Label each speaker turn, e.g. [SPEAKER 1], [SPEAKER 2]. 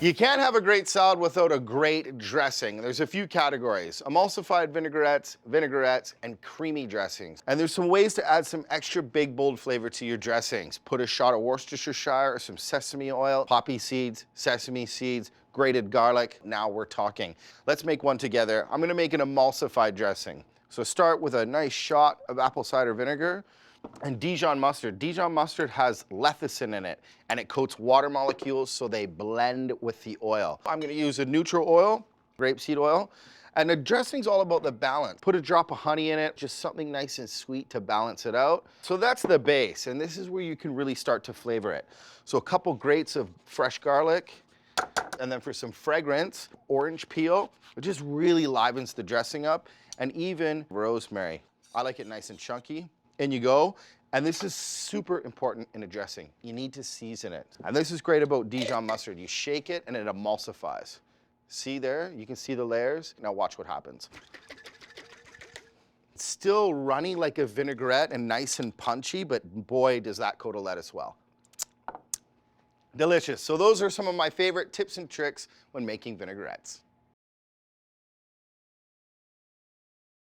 [SPEAKER 1] You can't have a great salad without a great dressing. There's a few categories: emulsified vinaigrettes, and creamy dressings. And there's some ways to add some extra big, bold flavor to your dressings. Put a shot of Worcestershire or some sesame oil, poppy seeds, sesame seeds, grated garlic. Now we're talking. Let's make one together. I'm gonna make an emulsified dressing. So start with a nice shot of apple cider vinegar and Dijon mustard. Dijon mustard has lecithin in it, and it coats water molecules so they blend with the oil. I'm gonna use a neutral oil, grapeseed oil, and the dressing's all about the balance. Put a drop of honey in it, just something nice and sweet to balance it out. So that's the base, and this is where you can really start to flavor it. So a couple grates of fresh garlic, and then for some fragrance, orange peel. It just really livens the dressing up, and even rosemary. I like it nice and chunky. In you go. And this is super important in a dressing. You need to season it. And this is great about Dijon mustard. You shake it and it emulsifies. See there? You can see the layers. Now watch what happens. It's still runny like a vinaigrette and nice and punchy, but boy, does that coat a lettuce well. Delicious. So those are some of my favorite tips and tricks when making vinaigrettes.